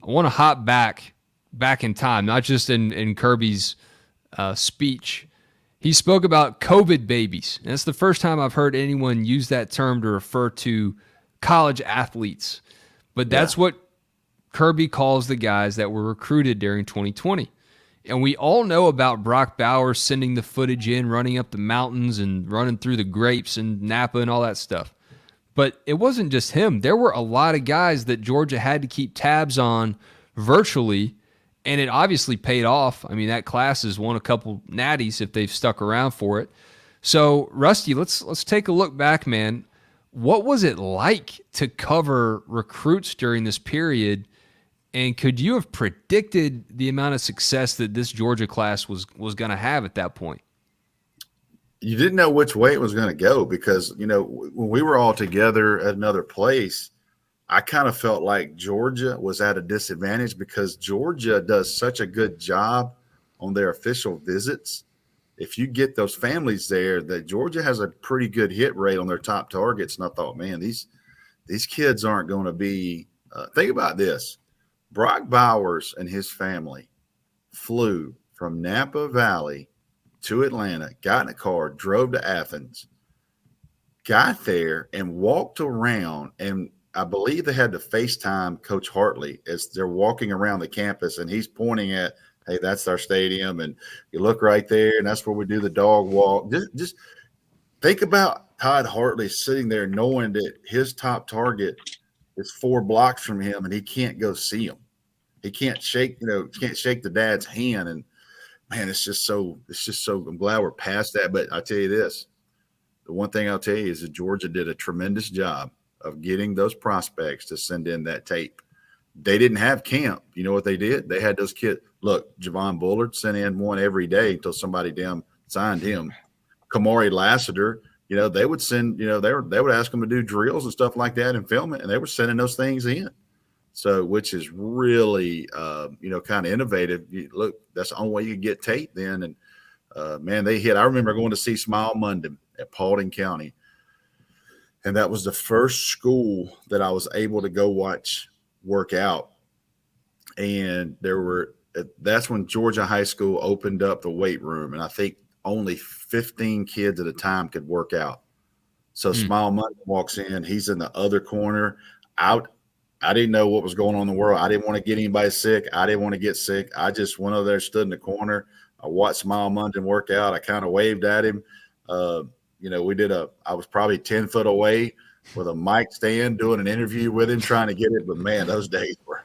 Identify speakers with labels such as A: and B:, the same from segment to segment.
A: I want to hop back in time, not just in Kirby's speech. He spoke about COVID babies. And that's the first time I've heard anyone use that term to refer to college athletes. But
B: Yeah.
A: that's what Kirby calls the guys that were recruited during 2020. And we all know about Brock Bowers sending the footage in, running up the mountains and running through the grapes and Napa and all that stuff. But it wasn't just him. There were a lot of guys that Georgia had to keep tabs on virtually, and it obviously paid off. I mean, that class has won a couple natties if they've stuck around for it. So, Rusty, let's take a look back, man. What was it like to cover recruits during this period? And could you have predicted the amount of success that this Georgia class was going to have at that point?
B: You didn't know which way it was going to go because, when we were all together at another place, I kind of felt like Georgia was at a disadvantage because Georgia does such a good job on their official visits. If you get those families there, that Georgia has a pretty good hit rate on their top targets. And I thought, man, these kids aren't going to be. Think about this: Brock Bowers and his family flew from Napa Valley to Atlanta, got in a car, drove to Athens, got there, and walked around. And I believe they had to FaceTime Coach Hartley as they're walking around the campus, and he's pointing at, hey, that's our stadium, and you look right there, and that's where we do the dog walk. Just think about Todd Hartley sitting there knowing that his top target is 4 blocks from him, and he can't go see him. He can't shake the dad's hand. And man, it's just so I'm glad we're past that. But I'll tell you this, the one thing I'll tell you is that Georgia did a tremendous job of getting those prospects to send in that tape. They didn't have camp. You know what they did? They had those kids. Look, Javon Bullard sent in one every day until somebody damn signed him. Kamari Lassiter, they would send, they would ask them to do drills and stuff like that and film it, and they were sending those things in. So, which is really, kind of innovative. Look, that's the only way you could get tape then. And man, they hit. I remember going to see Smile Munden at Paulding County, and that was the first school that I was able to go watch work out. And that's when Georgia High School opened up the weight room, and I think only 15 kids at a time could work out. So Smile Munden walks in. He's in the other corner. I didn't know what was going on in the world. I didn't want to get anybody sick. I didn't want to get sick. I just went over there, stood in the corner. I watched Smile Munden work out. I kind of waved at him. I was probably 10 foot away with a mic stand doing an interview with him, trying to get it. But man, those days were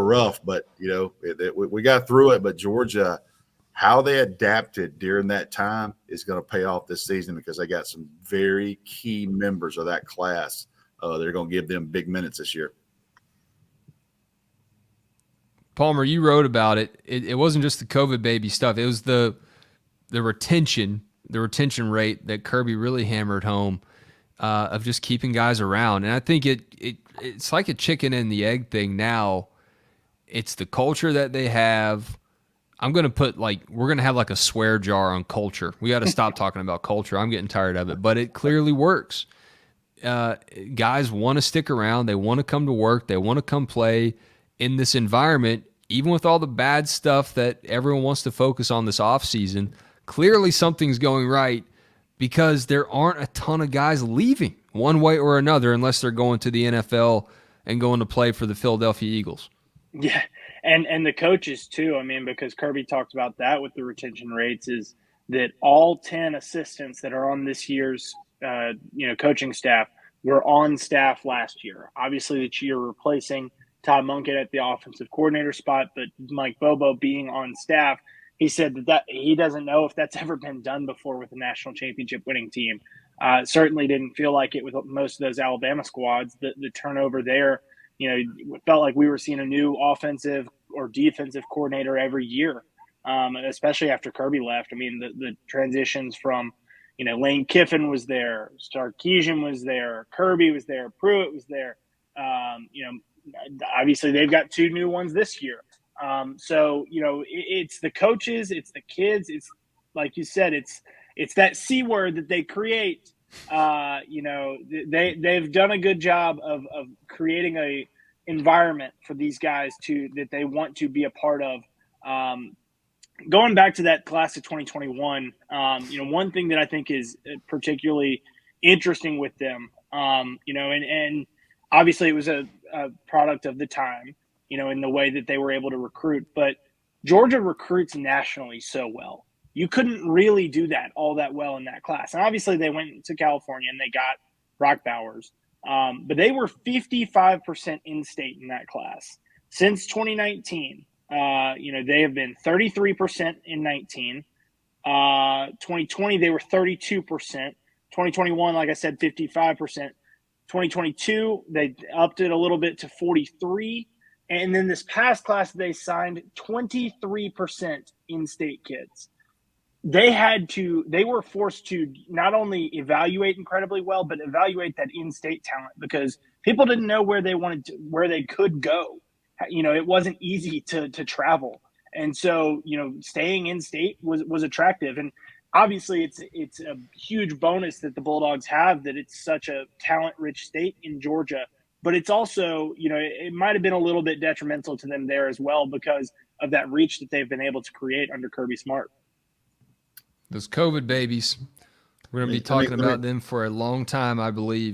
B: rough. But, we got through it. But Georgia, how they adapted during that time is going to pay off this season because they got some very key members of that class. They're going to give them big minutes this year.
A: Palmer, you wrote about it. It wasn't just the COVID baby stuff. It was the retention rate that Kirby really hammered home of just keeping guys around. And I think it's like a chicken and the egg thing now. It's the culture that they have. I'm going to put we're going to have a swear jar on culture. We got to stop talking about culture. I'm getting tired of it, but it clearly works. Guys want to stick around. They want to come to work. They want to come play in this environment, even with all the bad stuff that everyone wants to focus on this offseason. Clearly something's going right because there aren't a ton of guys leaving one way or another unless they're going to the NFL and going to play for the Philadelphia Eagles.
C: Yeah, and the coaches too. I mean, because Kirby talked about that with the retention rates, is that all 10 assistants that are on this year's coaching staff were on staff last year. Obviously, that you're replacing Todd Munkett at the offensive coordinator spot, but Mike Bobo being on staff, he said that he doesn't know if that's ever been done before with a national championship winning team. Certainly didn't feel like it with most of those Alabama squads. The turnover there, felt like we were seeing a new offensive or defensive coordinator every year, especially after Kirby left. I mean, the transitions from, Lane Kiffin was there, Sarkisian was there, Kirby was there, Pruitt was there. Obviously they've got 2 new ones this year. So, it's the coaches, it's the kids. It's like you said, it's that C word that they create. They've done a good job of creating environment for these guys that they want to be a part of. Going back to that class of 2021, one thing that I think is particularly interesting with them, and obviously it was a product of the time, in the way that they were able to recruit, but Georgia recruits nationally so well. You couldn't really do that all that well in that class. And obviously they went to California and they got Brock Bowers. But they were 55% in-state in that class. Since 2019, they have been 33% in 19. 2020, they were 32%. 2021, like I said, 55%. 2022, they upped it a little bit to 43. And then this past class, they signed 23% in-state kids. They were forced to not only evaluate incredibly well, but evaluate that in-state talent, because people didn't know where they could go. It wasn't easy to travel. And so, staying in-state was attractive. And obviously it's a huge bonus that the Bulldogs have, that it's such a talent-rich state in Georgia. But it's also, it might have been a little bit detrimental to them there as well, because of that reach that they've been able to create under Kirby Smart.
A: Those COVID babies, we're going to be talking about them for a long time, I believe.